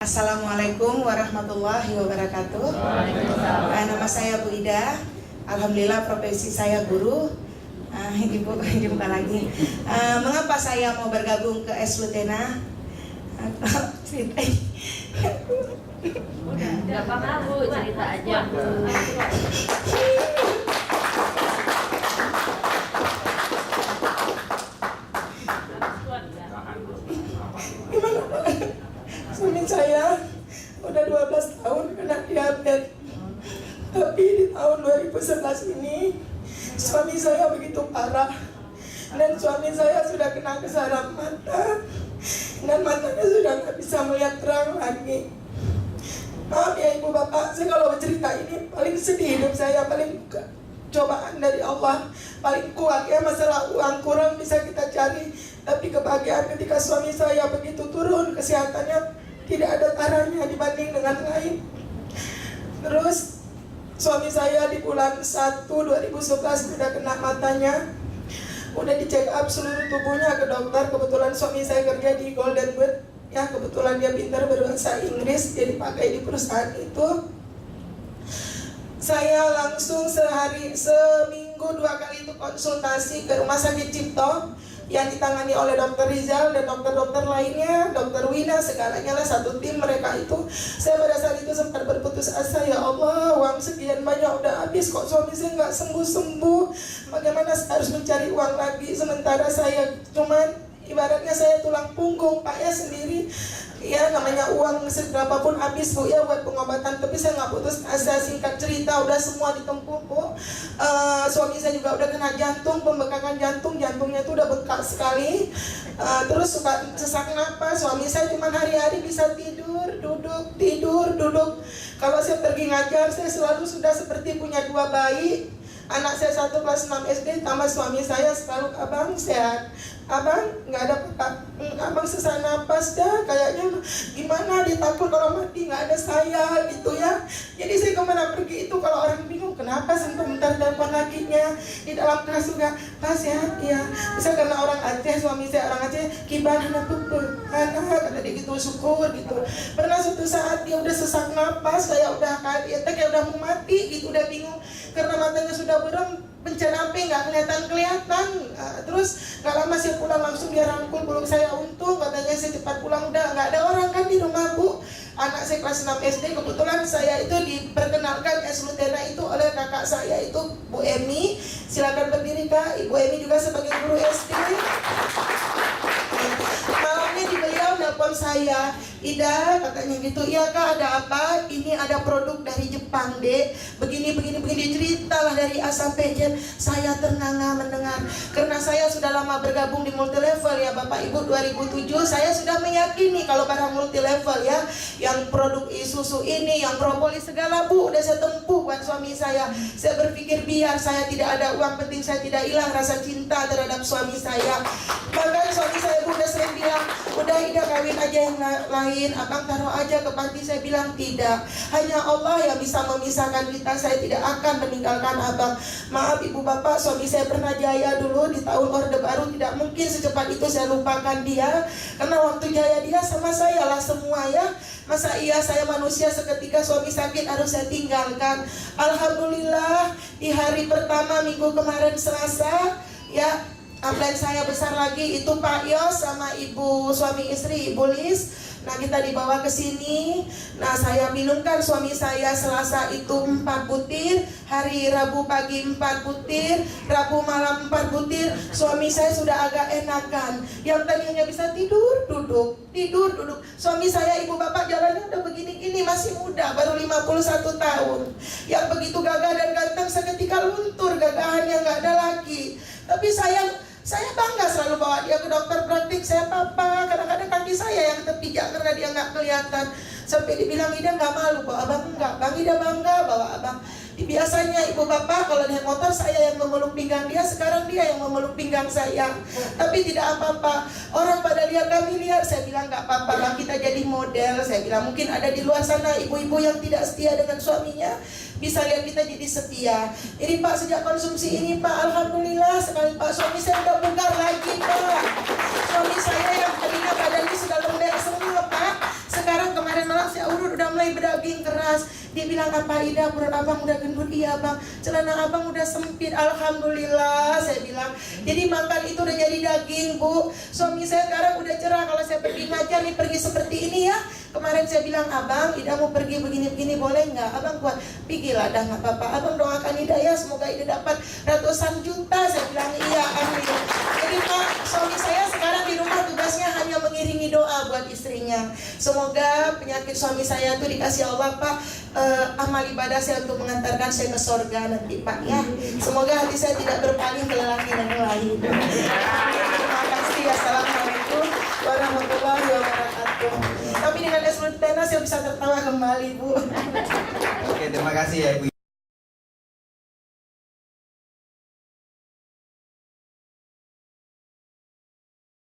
Assalamualaikum warahmatullahi wabarakatuh. Nama saya Bu Ida. Alhamdulillah profesi saya guru. Ibu jumpa lagi. Mengapa saya mau bergabung ke Es Lutena? Gak apa-apa Bu, cerita aja. Suami saya udah 12 tahun kena diabetes. Tapi di tahun 2011 ini suami saya begitu parah. Dan suami saya sudah kena kesaram mata. Dan matanya sudah nggak bisa melihat terang lagi. Maaf ya ibu bapak, saya kalau bercerita ini paling sedih hidup saya, paling cobaan dari Allah, paling kuat ya. Masalah uang kurang bisa kita cari, tapi kebahagiaan ketika suami saya begitu turun kesehatannya tidak ada taranya dibanding dengan lain. Terus suami saya di bulan 1 2011 sudah kena matanya, udah di check up seluruh tubuhnya ke dokter. Kebetulan suami saya kerja di Golden Boot ya, kebetulan dia pintar berbahasa Inggris, dia dipakai di perusahaan itu. Saya langsung seminggu 2 kali itu konsultasi ke Rumah Sakit Cipto yang ditangani oleh Dr. Rizal dan dokter-dokter lainnya, Dr. Wina, segalanya lah satu tim mereka itu. Saya pada saat itu sempat berputus asa, ya Allah, uang sekian banyak udah habis, kok suami saya nggak sembuh-sembuh, bagaimana harus mencari uang lagi, sementara saya cuman ibaratnya saya tulang punggung Pak ya sendiri. Ya namanya uang seberapa pun habis Bu ya buat pengobatan, tapi saya nggak putus asa. Singkat cerita udah semua ditempuh Bu. Suami saya juga udah kena jantung, pembekakan jantung, jantungnya itu udah bengkak sekali. Terus suka sesak napas. Suami saya cuma hari-hari bisa tidur, duduk. Kalau saya pergi ngajar, saya selalu sudah seperti punya 2 bayi. Anak saya 1 kelas 6 SD, tambah suami saya selalu, abang sehat, abang nggak ada apa, abang sesak napas dah, kayaknya gimana, dia takut kalau mati nggak ada saya gitu ya. Jadi saya kemana pergi itu kalau orang bingung kenapa sebentar telepon lakinya di dalam kelas juga, pas sehat ya. Bisa karena orang Aceh, suami saya orang Aceh, gimana pupul, kata dia gitu, syukur gitu. Pernah suatu saat dia udah sesak napas, kayak udah kayak udah mau mati gitu, udah bingung karena matanya sudah berem, bencana api nggak kelihatan. Terus nggak lama saya pulang, langsung dia rangkul peluk saya. Untung katanya saya cepat pulang, udah nggak ada orang kan di rumah Bu. Anak saya kelas 6 SD, kebetulan saya itu diperkenalkan Es Lutena itu oleh kakak saya itu Bu Emi. Silakan berdiri Kak. Ibu Emi juga sebagai guru SD. Malamnya di beliau nelpon saya, Ida katanya gitu, iya Kak ada apa? Ini ada produk dari Jepang Dek, begini ceritalah dari A sampai Z. Saya ternganga mendengar, karena saya sudah lama bergabung di multilevel ya Bapak Ibu. 2007 saya sudah meyakini kalau barang multilevel ya, yang produk Isuzu ini, yang propolis segala Bu, udah saya tempuh buat suami saya. Saya berpikir biar saya tidak ada uang, penting saya tidak hilang rasa cinta terhadap suami saya. Bahkan suami saya udah sering bilang, udah Ida kawin aja yang lain, abang taruh aja ke panti. Saya bilang tidak, hanya Allah yang bisa memisahkan kita, saya tidak akan meninggalkan abang. Maaf ibu bapak, suami saya pernah jaya dulu di tahun Orde Baru, tidak mungkin secepat itu saya lupakan dia, karena waktu jaya dia sama saya lah semua ya. Masa iya saya manusia seketika suami sakit harus saya tinggalkan. Alhamdulillah di hari pertama minggu kemarin Selasa ya, upline saya besar lagi itu Pak Yos sama ibu suami istri Ibu Lis. Nah kita dibawa ke sini. Nah saya minumkan suami saya Selasa itu 4 butir, hari Rabu pagi 4 butir, Rabu malam 4 butir. Suami saya sudah agak enakan. Yang tadinya bisa tidur duduk. Suami saya ibu bapak jalannya udah begini-gini, masih muda, baru 51 tahun. Yang begitu gagah dan ganteng seketika luntur, gagahannya nggak ada lagi. Tapi saya bangga selalu bawa dia ke dokter praktik. Saya papa, kadang-kadang kaki saya yang terpijak karena dia nggak kelihatan. Sampai dibilang Ida nggak malu bawa abang, enggak. Bang Ida bangga bawa abang. Biasanya ibu bapak kalau naik motor saya yang memeluk pinggang dia, sekarang dia yang memeluk pinggang saya. Tapi tidak apa-apa. Orang pada lihat kami lihat, saya bilang nggak apa-apa Bang, kita jadi model. Saya bilang mungkin ada di luar sana ibu-ibu yang tidak setia dengan suaminya, bisa lihat kita jadi setia. Jadi Pak, sejak konsumsi ini Pak, alhamdulillah sekali Pak, suami saya udah bugar lagi Pak. Suami saya yang tadinya badannya sudah lembek semua Pak, sekarang kemarin malam daging keras. Dia bilang, apa Ida, perut abang udah gendut? Iya bang, celana abang udah sempit. Alhamdulillah, saya bilang. Jadi makan itu udah jadi daging, Bu. Suami saya sekarang udah cerah. Kalau saya pergi ngajar nih, pergi seperti ini ya. Kemarin saya bilang, abang, Ida mau pergi begini-begini, boleh nggak? Abang kuat, pergilah, dah nggak apa-apa. Abang doakan Ida ya, semoga Ida dapat ratusan juta. Saya bilang, iya, amin. Jadi Pak, suami saya sekarang di rumah tugasnya hanya mengiringi doa buat istrinya. Semoga penyakit suami saya itu dikasih Allah, Pak, amal ibadah saya untuk mengantarkan saya ke surga nanti, Pak ya. Semoga hati saya tidak berpaling ke lelaki dan yang lain. Terima kasih. Assalamualaikum warahmatullahi wabarakatuh. Tapi dengan es lutena saya bisa tertawa kembali, Bu. Oke, terima kasih ya Ibu.